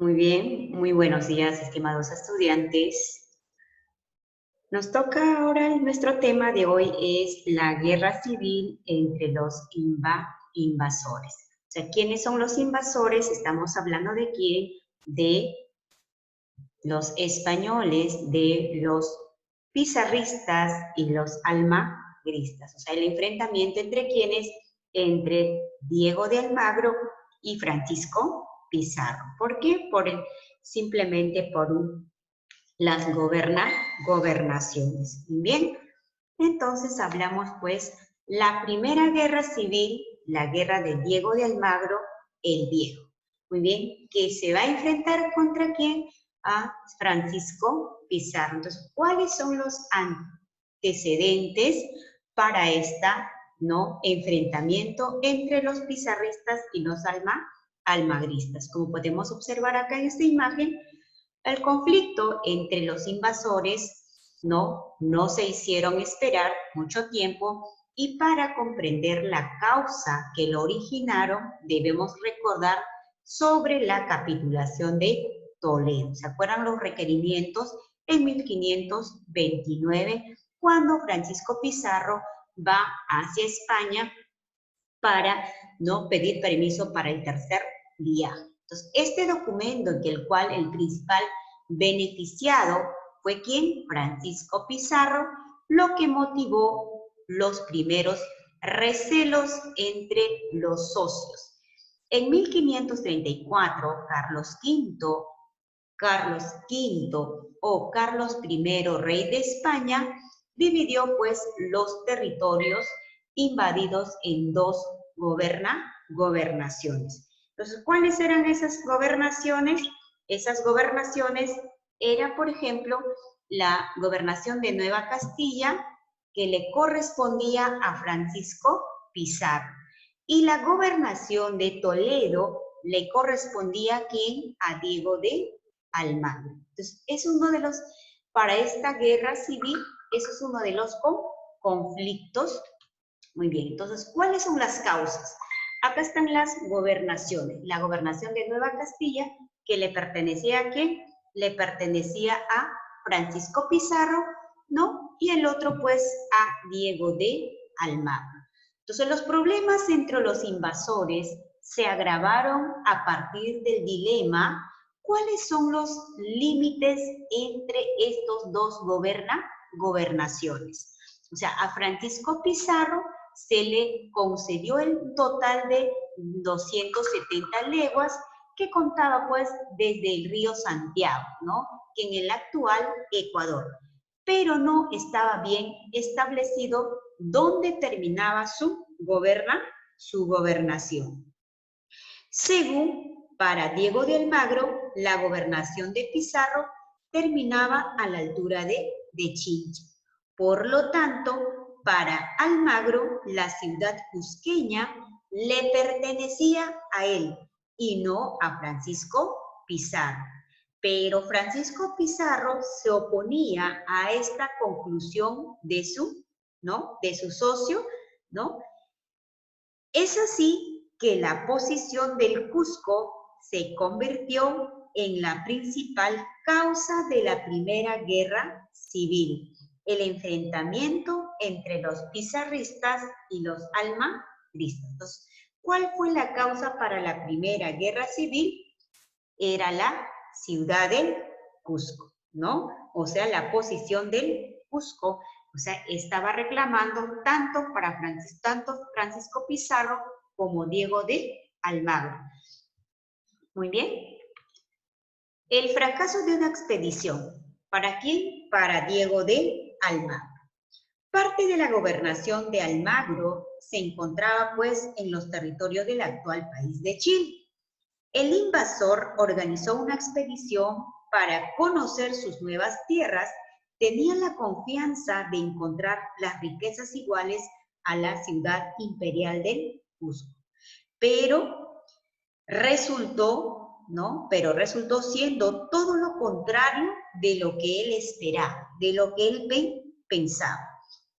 Muy bien, muy buenos días, estimados estudiantes. Nos toca ahora, nuestro tema de hoy es la guerra civil entre los invasores. O sea, ¿quiénes son los invasores? Estamos hablando de quién, de los españoles, de los pizarristas y los almagristas. O sea, el enfrentamiento entre quiénes, entre Diego de Almagro y Francisco Pizarro. ¿Por qué? Simplemente por las gobernaciones. Bien, entonces hablamos pues la primera guerra civil, la guerra de Diego de Almagro, el Viejo. Muy bien, que se va a enfrentar contra quién? A Francisco Pizarro. Entonces, ¿cuáles son los antecedentes para enfrentamiento entre los pizarristas y los almagristas? Como podemos observar acá en esta imagen, el conflicto entre los invasores no se hicieron esperar mucho tiempo, y para comprender la causa que lo originaron debemos recordar sobre la capitulación de Toledo. ¿Se acuerdan los requerimientos en 1529 cuando Francisco Pizarro va hacia España para no pedir permiso para el tercer viaje? Entonces, este documento en el cual el principal beneficiado fue ¿quién? Francisco Pizarro, lo que motivó los primeros recelos entre los socios. En 1534, Carlos V o Carlos I, rey de España, dividió pues los territorios invadidos en dos gobernaciones. Entonces, ¿cuáles eran esas gobernaciones? Esas gobernaciones era, por ejemplo, la gobernación de Nueva Castilla, que le correspondía a Francisco Pizarro, y la gobernación de Toledo le correspondía ¿a quién? A Diego de Almagro. Entonces, es uno de los, para esta guerra civil, eso es uno de los conflictos. Muy bien, entonces, ¿cuáles son las causas? Acá están las gobernaciones. La gobernación de Nueva Castilla, que le pertenecía ¿a quién? Le pertenecía a Francisco Pizarro, ¿no? Y el otro, pues, a Diego de Almagro. Entonces, los problemas entre los invasores se agravaron a partir del dilema: ¿cuáles son los límites entre estos dos gobernaciones? O sea, a Francisco Pizarro se le concedió el total de 270 leguas que contaba pues desde el río Santiago, ¿no? Que en el actual Ecuador. Pero no estaba bien establecido dónde terminaba su gobernación. Según para Diego de Almagro, la gobernación de Pizarro terminaba a la altura de Chincha. Por lo tanto, para Almagro, la ciudad cusqueña le pertenecía a él y no a Francisco Pizarro. Pero Francisco Pizarro se oponía a esta conclusión de su socio, ¿no? Es así que la posición del Cusco se convirtió en la principal causa de la Primera Guerra Civil, el enfrentamiento entre los pizarristas y los almagristas. Entonces, ¿cuál fue la causa para la Primera Guerra Civil? Era la ciudad del Cusco, ¿no? O sea, la posición del Cusco, o sea, estaba reclamando tanto Francisco Pizarro como Diego de Almagro. Muy bien. El fracaso de una expedición. ¿Para quién? Para Diego de Almagro. Parte de la gobernación de Almagro se encontraba pues en los territorios del actual país de Chile. El invasor organizó una expedición para conocer sus nuevas tierras. Tenía la confianza de encontrar las riquezas iguales a la ciudad imperial del Cusco. Pero resultó siendo todo lo contrario de lo que él esperaba, de lo que él pensaba.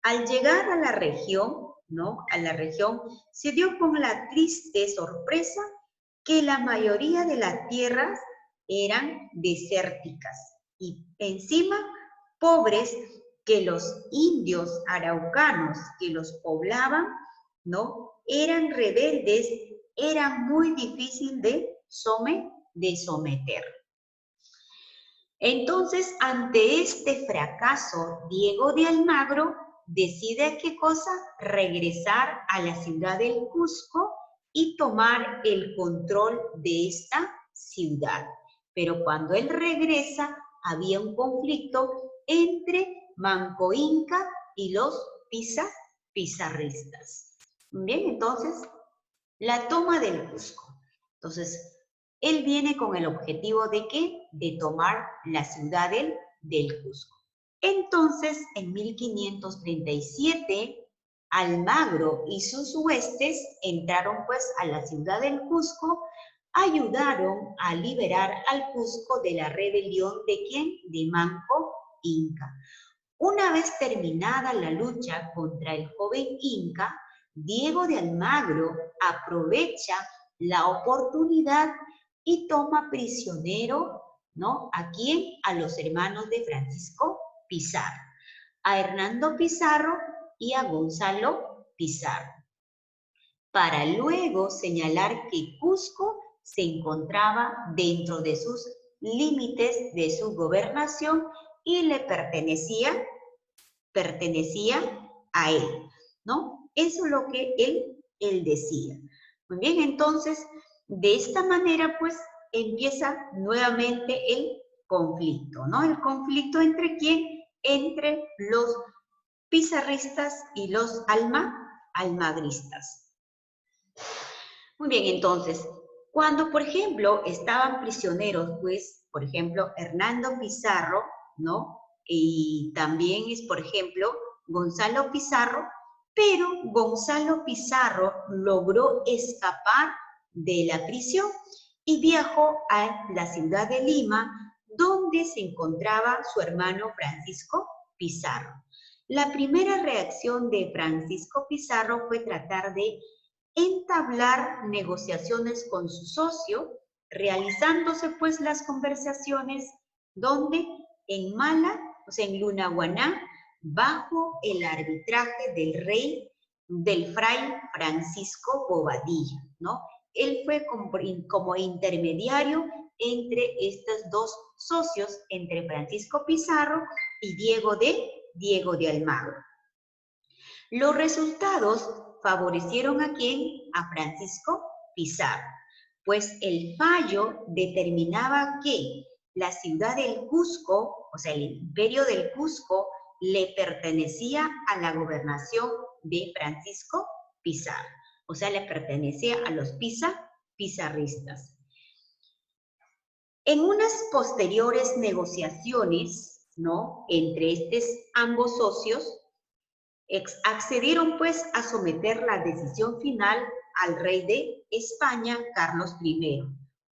Al llegar a la región, se dio con la triste sorpresa que la mayoría de las tierras eran desérticas y encima pobres, que los indios araucanos que los poblaban, ¿no? Eran rebeldes, era muy difícil de someter. Entonces, ante este fracaso, Diego de Almagro decide, ¿qué cosa? Regresar a la ciudad del Cusco y tomar el control de esta ciudad. Pero cuando él regresa, había un conflicto entre Manco Inca y los pizarristas. Bien, entonces, la toma del Cusco. Entonces, él viene con el objetivo de ¿qué? De tomar la ciudad del Cusco. Entonces, en 1537, Almagro y sus huestes entraron pues a la ciudad del Cusco, ayudaron a liberar al Cusco de la rebelión de ¿quién? De Manco Inca. Una vez terminada la lucha contra el joven Inca, Diego de Almagro aprovecha la oportunidad y toma prisionero, ¿no? ¿A quién? A los hermanos de Francisco Pizarro, a Hernando Pizarro y a Gonzalo Pizarro, para luego señalar que Cusco se encontraba dentro de sus límites de su gobernación y le pertenecía a él, ¿no? Eso es lo que él decía. Muy bien, entonces, de esta manera, pues, empieza nuevamente el conflicto, ¿no? El conflicto entre ¿quién? Entre los pizarristas y los almagristas. Muy bien, entonces, cuando, por ejemplo, estaban prisioneros, pues, por ejemplo, Hernando Pizarro, ¿no? Y también es, por ejemplo, Gonzalo Pizarro, pero Gonzalo Pizarro logró escapar de la prisión y viajó a la ciudad de Lima, donde se encontraba su hermano Francisco Pizarro. La primera reacción de Francisco Pizarro fue tratar de entablar negociaciones con su socio, realizándose pues las conversaciones donde en Mala, o sea en Lunahuaná, bajo el arbitraje del fray Francisco Bobadilla, ¿no? Él fue como intermediario entre estos dos socios, entre Francisco Pizarro y Diego de Almagro. Los resultados favorecieron ¿a quién? A Francisco Pizarro, pues el fallo determinaba que la ciudad del Cusco, o sea, el imperio del Cusco, le pertenecía a la gobernación de Francisco Pizarro, o sea, le pertenecía a los pizarristas. En unas posteriores negociaciones, ¿no?, entre estos ambos socios, accedieron pues a someter la decisión final al rey de España, Carlos I,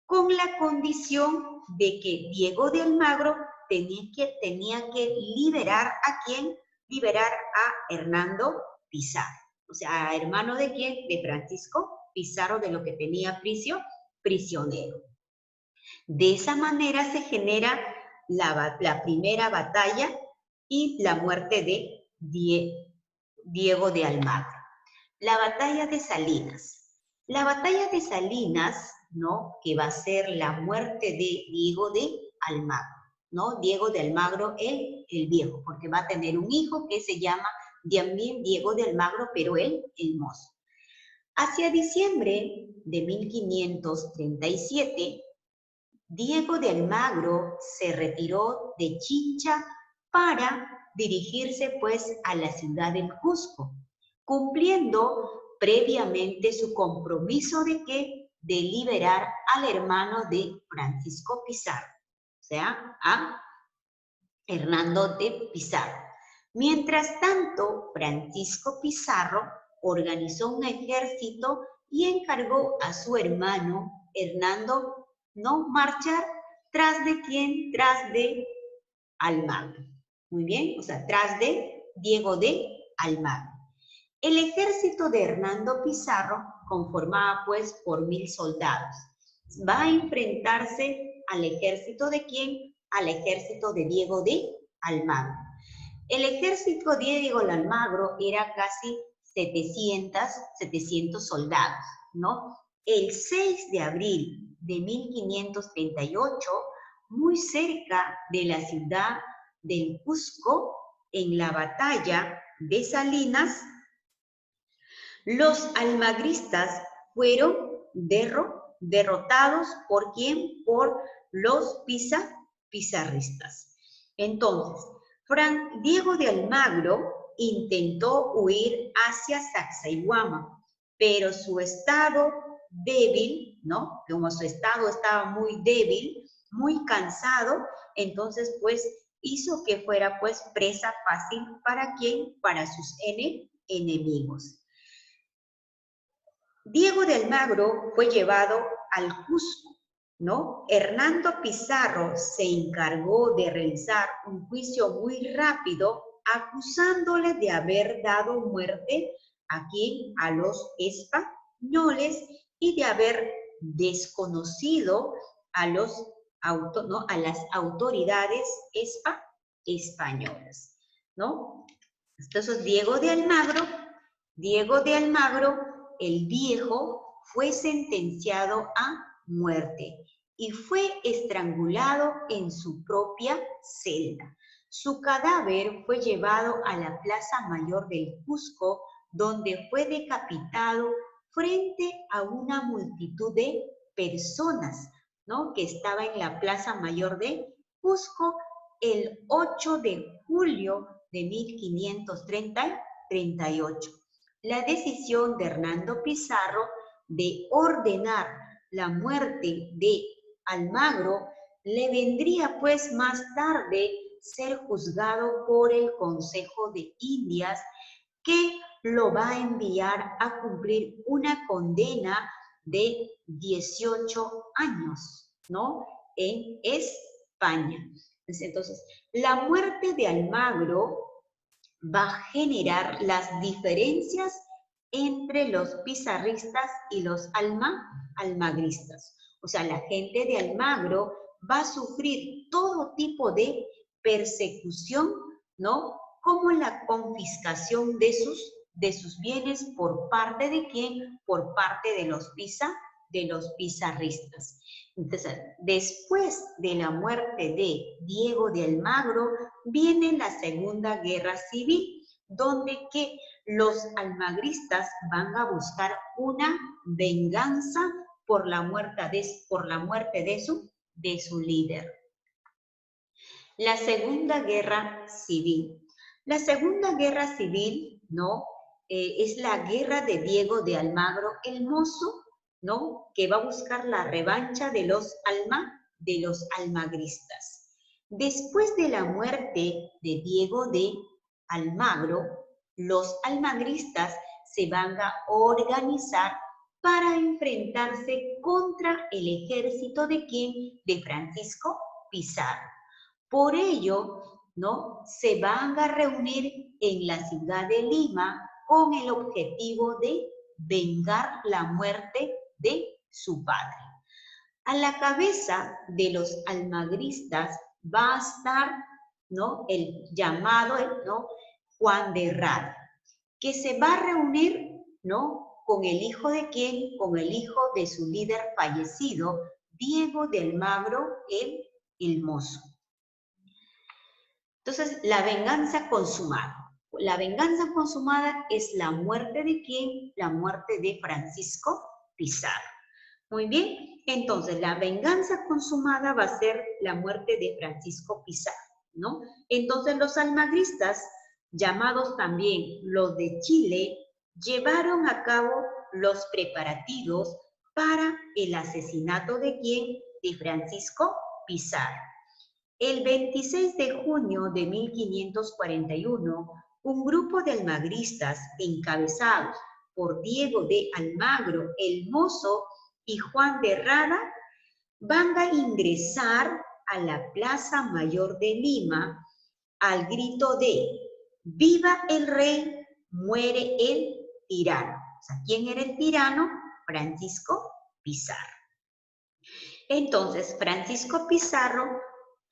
con la condición de que Diego de Almagro tenía que liberar ¿a quién? Liberar a Hernando Pizarro. O sea, ¿a hermano de quién? De Francisco Pizarro, de lo que tenía prisionero. De esa manera se genera la primera batalla y la muerte de Diego de Almagro. La batalla de Salinas. La batalla de Salinas, ¿no?, que va a ser la muerte de Diego de Almagro, ¿no? Diego de Almagro el viejo, porque va a tener un hijo que se llama también Diego de Almagro, pero él el mozo. Hacia diciembre de 1537, Diego de Almagro se retiró de Chincha para dirigirse pues a la ciudad del Cusco, cumpliendo previamente su compromiso de liberar al hermano de Francisco Pizarro, o sea, a Hernando de Pizarro. Mientras tanto, Francisco Pizarro organizó un ejército y encargó a su hermano Hernando no marchar tras de quién, tras de Almagro. Muy bien, o sea, tras de Diego de Almagro. El ejército de Hernando Pizarro, conformado pues por 1000 soldados, va a enfrentarse al ejército de quién? Al ejército de Diego de Almagro. El ejército de Diego de Almagro era casi 700 soldados, ¿no? El 6 de abril de 1538, muy cerca de la ciudad del Cusco, en la batalla de Salinas, los almagristas fueron derrotados ¿por quién? Por los pizarristas. Entonces, Diego de Almagro intentó huir hacia Sacsayhuama, pero su estado débil, ¿no? Como su estado estaba muy débil, muy cansado, entonces pues hizo que fuera pues presa fácil ¿para quién? Para sus enemigos. Diego de Almagro fue llevado al Cusco, ¿no? Hernando Pizarro se encargó de realizar un juicio muy rápido, acusándole de haber dado muerte aquí a los españoles y de haber desconocido a las autoridades españolas, ¿no? Entonces Diego de Almagro, el viejo, fue sentenciado a muerte y fue estrangulado en su propia celda. Su cadáver fue llevado a la Plaza Mayor del Cusco, donde fue decapitado frente a una multitud de personas, ¿no? Que estaba en la Plaza Mayor de Cusco el 8 de julio de 1538. La decisión de Hernando Pizarro de ordenar la muerte de Almagro le vendría pues más tarde ser juzgado por el Consejo de Indias, que lo va a enviar a cumplir una condena de 18 años, ¿no? En España. Entonces, la muerte de Almagro va a generar las diferencias entre los pizarristas y los almagristas. O sea, la gente de Almagro va a sufrir todo tipo de persecución, ¿no? Como la confiscación de sus bienes por parte de quién? Por parte de los pizarristas. Entonces, después de la muerte de Diego de Almagro, viene la Segunda Guerra Civil, donde que los almagristas van a buscar una venganza por la muerte de su líder. La Segunda Guerra Civil. La Segunda Guerra Civil, ¿no? Es la guerra de Diego de Almagro el Mozo, ¿no? Que va a buscar la revancha de los almagristas. Después de la muerte de Diego de Almagro, los almagristas se van a organizar para enfrentarse contra el ejército de ¿quién? De Francisco Pizarro. Por ello, ¿no? Se van a reunir en la ciudad de Lima con el objetivo de vengar la muerte de su padre. A la cabeza de los almagristas va a estar, ¿no? El llamado, ¿no? Juan de Rada, que se va a reunir, ¿no? Con el hijo de quién? Con el hijo de su líder fallecido, Diego de Almagro el Mozo. Entonces, la venganza consumada. La venganza consumada es la muerte de quién? La muerte de Francisco Pizarro. Muy bien, entonces la venganza consumada va a ser la muerte de Francisco Pizarro, ¿no? Entonces los almagristas, llamados también los de Chile, llevaron a cabo los preparativos para el asesinato de quién? De Francisco Pizarro. El 26 de junio de 1541, un grupo de almagristas encabezados por Diego de Almagro el Mozo y Juan de Rada van a ingresar a la Plaza Mayor de Lima al grito de ¡Viva el rey! ¡Muere el tirano! O sea, ¿quién era el tirano? Francisco Pizarro. Entonces, Francisco Pizarro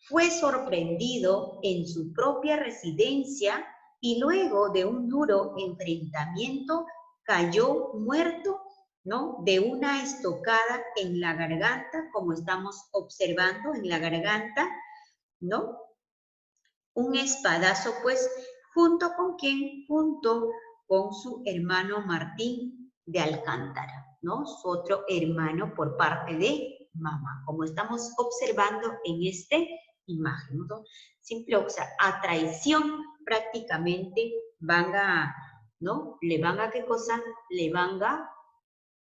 fue sorprendido en su propia residencia y luego de un duro enfrentamiento cayó muerto, ¿no? De una estocada en la garganta, como estamos observando en la garganta, ¿no? Un espadazo, pues, ¿junto con quién? Junto con su hermano Martín de Alcántara, ¿no? Su otro hermano por parte de mamá, como estamos observando en esta imagen, ¿no? Simple, o sea, a traición prácticamente van a, ¿no? Le van a, ¿qué cosa? Le van a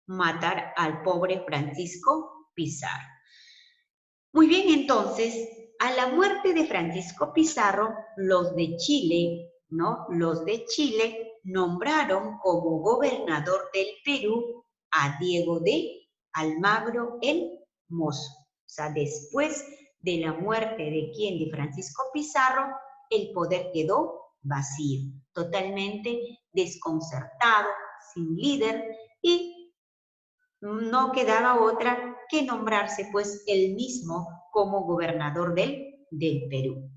matar al pobre Francisco Pizarro. Muy bien, entonces, a la muerte de Francisco Pizarro, los de Chile, ¿no? Los de Chile nombraron como gobernador del Perú a Diego de Almagro el Mozo. O sea, después de la muerte de quién, de Francisco Pizarro, el poder quedó vacío, totalmente desconcertado, sin líder, y no quedaba otra que nombrarse pues él mismo como gobernador del Perú.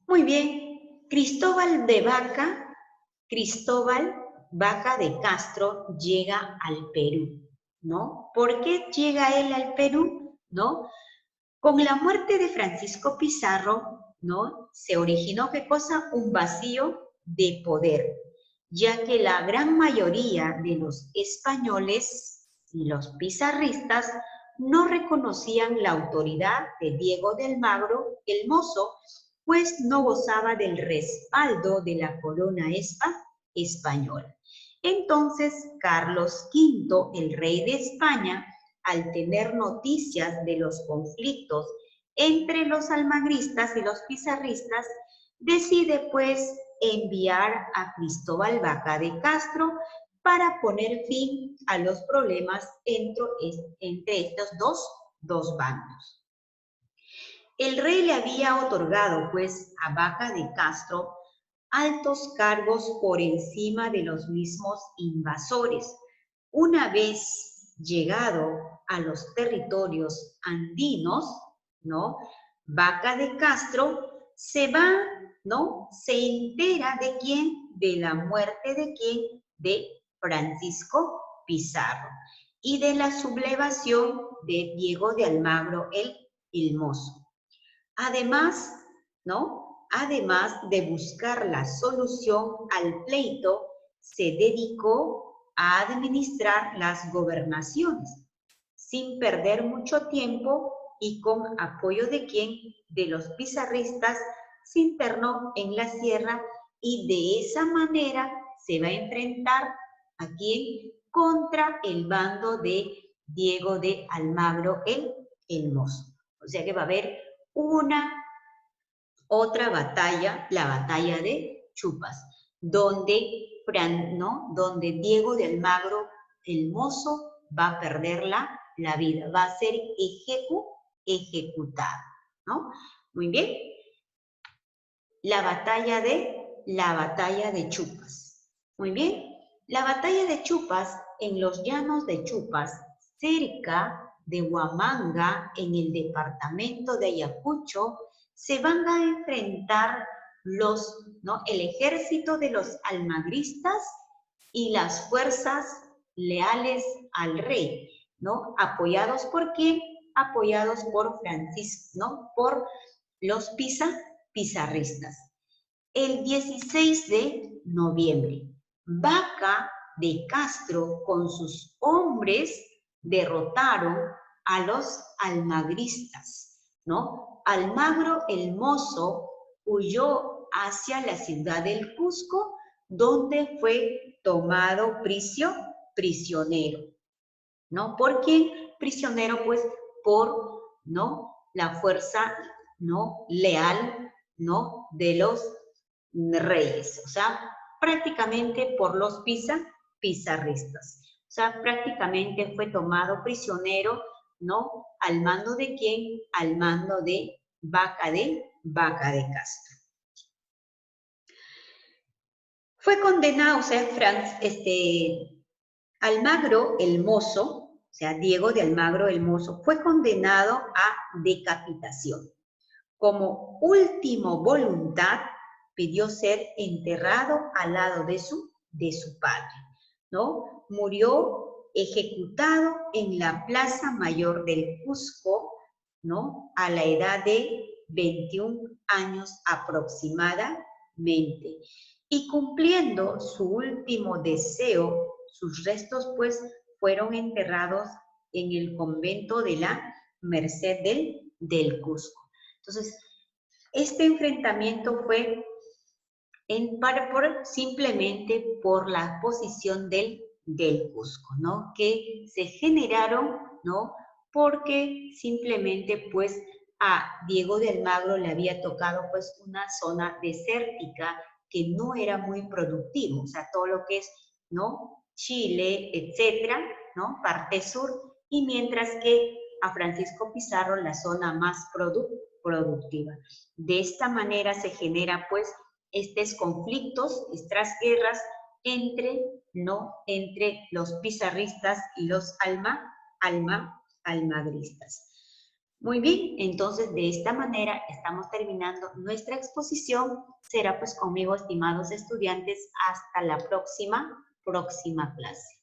Muy bien, Cristóbal Vaca de Castro llega al Perú, ¿no? ¿Por qué llega él al Perú? ¿No? Con la muerte de Francisco Pizarro, ¿no? Se originó, ¿qué cosa? Un vacío de poder, ya que la gran mayoría de los españoles y los pizarristas no reconocían la autoridad de Diego de Almagro el Mozo, pues no gozaba del respaldo de la corona española. Entonces, Carlos V, el rey de España, al tener noticias de los conflictos entre los almagristas y los pizarristas, decide pues enviar a Cristóbal Vaca de Castro para poner fin a los problemas entre estos dos bandos. El rey le había otorgado pues a Vaca de Castro altos cargos por encima de los mismos invasores. Una vez llegado a los territorios andinos, ¿no? Vaca de Castro se va, ¿no? Se entera de quién, de la muerte de quién, de Francisco Pizarro y de la sublevación de Diego de Almagro el Mozo. Además, ¿no? Además de buscar la solución al pleito, se dedicó a administrar las gobernaciones, sin perder mucho tiempo y con apoyo de quién, de los pizarristas, se internó en la sierra y de esa manera se va a enfrentar a quién, contra el bando de Diego de Almagro el Mozo. O sea que va a haber una otra batalla, la batalla de Chupas, donde, donde Diego de Almagro, el Mozo, va a perder la vida, va a ser ejecutado, ¿no? Muy bien. La batalla de Chupas. Muy bien. La batalla de Chupas, en los llanos de Chupas, cerca de Huamanga, en el departamento de Ayacucho, se van a enfrentar el ejército de los almagristas y las fuerzas leales al rey, ¿no? ¿Apoyados por quién? Apoyados por Francisco, ¿no? Por los pizarristas. El 16 de noviembre, Vaca de Castro con sus hombres derrotaron a los almagristas, ¿no? Almagro el Mozo huyó hacia la ciudad del Cusco, donde fue tomado prisionero, ¿no? ¿Por quién? Prisionero, pues, por, ¿no? La fuerza, ¿no? Leal, ¿no? De los reyes, o sea, prácticamente por los pizarristas. O sea, prácticamente fue tomado prisionero, ¿no? ¿Al mando de quién? Al mando de Vaca de Castro. Fue condenado, o sea, Almagro el Mozo, sea, Diego de Almagro el Mozo, fue condenado a decapitación. Como último voluntad, pidió ser enterrado al lado de su padre, ¿no? Murió ejecutado en la Plaza Mayor del Cusco, ¿no? A la edad de 21 años aproximadamente. Y cumpliendo su último deseo, sus restos pues fueron enterrados en el convento de la Merced del Cusco. Entonces, este enfrentamiento fue simplemente por la posición del Cusco, ¿no? Que se generaron, ¿no? Porque simplemente, pues, a Diego de Almagro le había tocado, pues, una zona desértica que no era muy productivo, o sea, todo lo que es, ¿no? Chile, etcétera, ¿no? Parte sur, y mientras que a Francisco Pizarro la zona más productiva. De esta manera se genera, pues, estos conflictos, estas guerras entre los pizarristas y los almagristas. Muy bien, entonces de esta manera estamos terminando nuestra exposición. Será pues conmigo, estimados estudiantes, hasta la próxima clase.